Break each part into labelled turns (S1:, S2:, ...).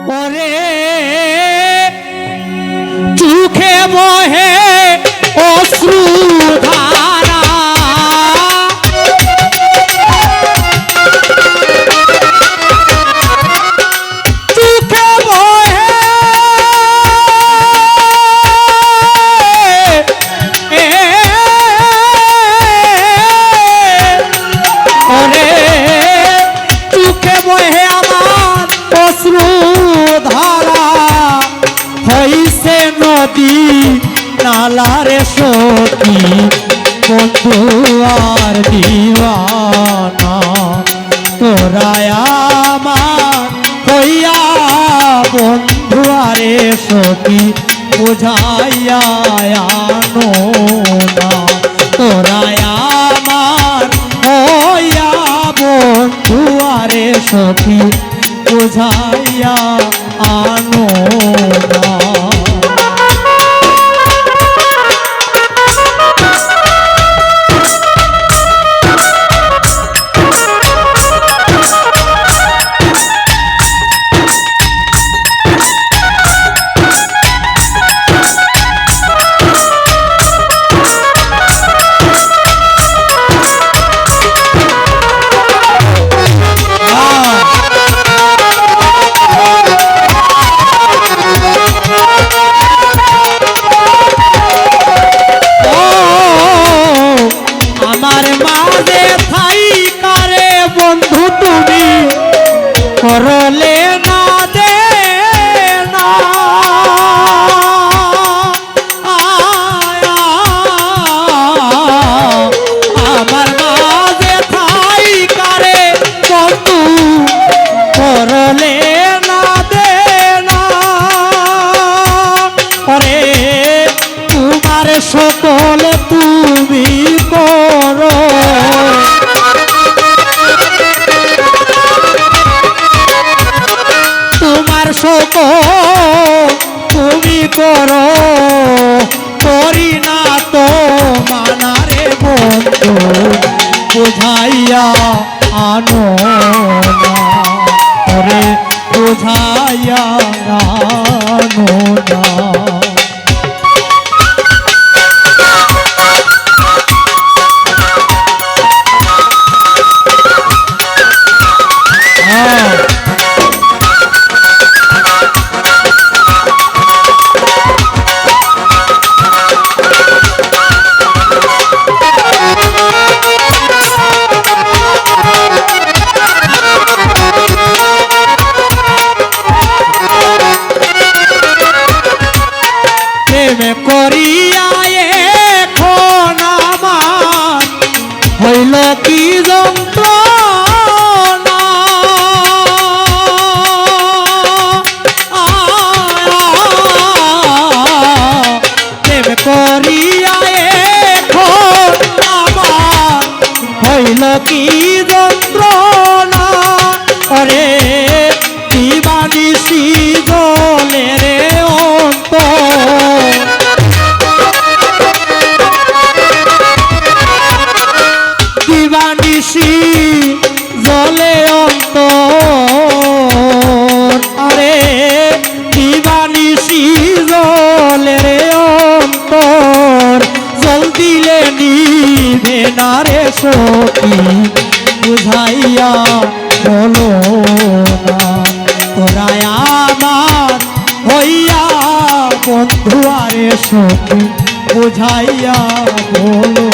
S1: ওরে চোখে বহে অশ্রু ধারা চোখে বহে ওরে চোখে বহে আমার অশ্রু ধারা হইছে নদী নালারে সখী বন্ধু আর দিওয়ানা তোরা আমার হইয়া বন্ধু আরে সখী বুঝাইয়া আনো না তোরা আমার হইয়া বন্ধু আরে সখী বুঝাইয়া আনো না করলে না দে না আমার মাঝে থাই কারে বন্ধু করলে না দে না ওরে তোমার সকল তুমি করো তুমি করো করি না তো মানারে বন্ধু বুঝাইয়া আনো না ওরে বুঝাইয়া আনো না করিয়া এখন আমার হইল কি যন্ত্রণা প্রেম করিয়া এখন আমার হইল কি যন্ত্রণা ওরে দিবানিশি জলে রে অন্তর দিবানিশি জলে অন্তর আরে দিবানিশি জলে রে অন্তর জল দিলে নিভে না রে সখী বুঝাইয়া বলো না তোরা আমার হইয়া বন্ধু আরে সখী বুঝাইয়া বলো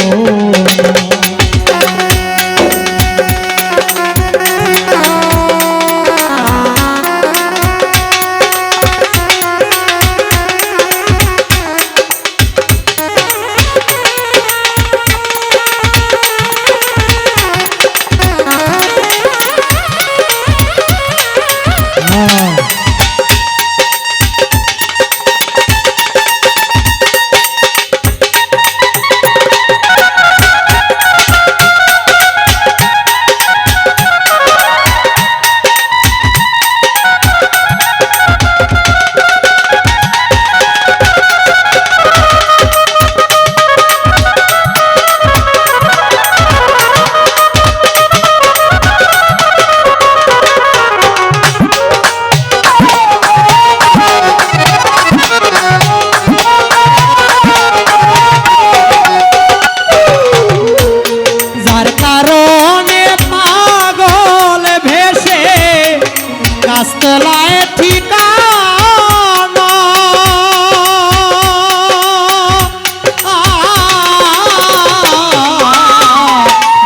S1: গাছতলায় ঠিকানা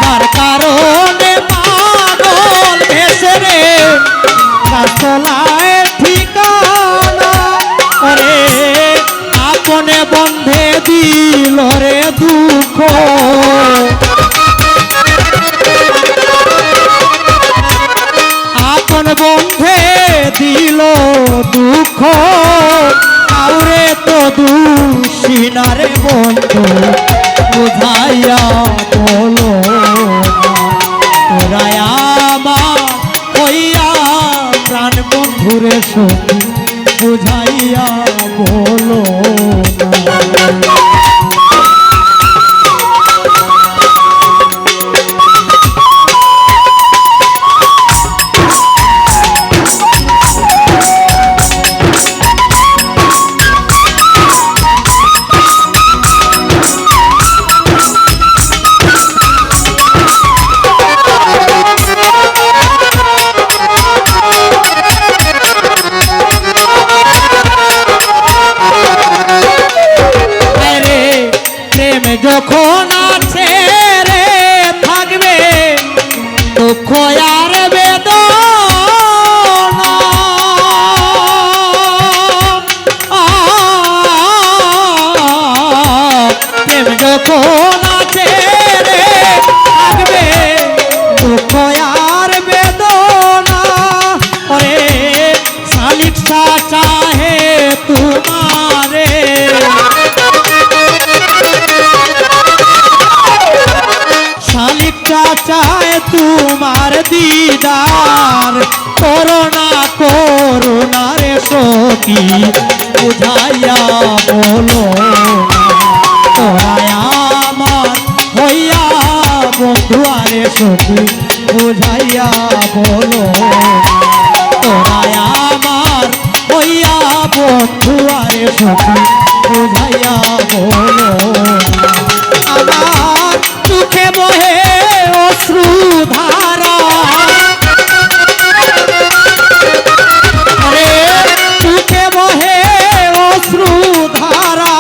S1: তার কারণে পাগল ভেসে রে গাছতলায় ঠিকানা ওরে আপনে বন্ধে দিল রে দুঃখ আপন বন্ধে দিল দুঃখ কাউরে তো দুঃসিনারে বন্ধু বুঝাইয়া বলো তোরা আমার হইয়া প্রাণ বন্ধুরে সখী বুঝাইয়া বলো যখন আছে রে থাকবে দুঃখ আর বেদনা প্রেম যখন আছে রে থাকবে দুঃখ আর বেদনা ওরে শালিক চাহে তোমারে চায় তোমার দিদার করোনা রে সখী বুঝাইয়া বলো তোরা আমার হইয়া বন্ধু আরে সখী বুঝাইয়া বলো তোরা আমার হইয়া বন্ধু আরে সখী বুঝাইয়া বলো আমার চোখে বহে অশ্রুধারা রে চোখে বহে অশ্রুধারা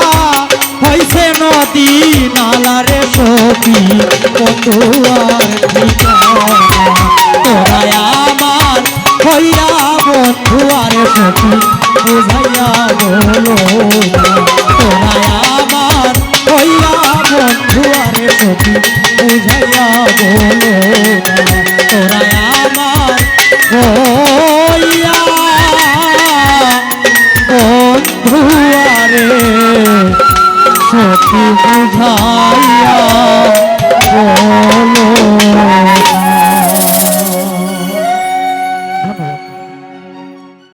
S1: হইছে নদী নালা রে সখী বন্ধু আর ঠিকানা তোরা আমার হইয়া বন্ধু আর সখী বুঝাইয়া বলো তোরা আমার হইয়া বন্ধু আর সখী বুঝাইয়া বলো তোরা আমার হইয়া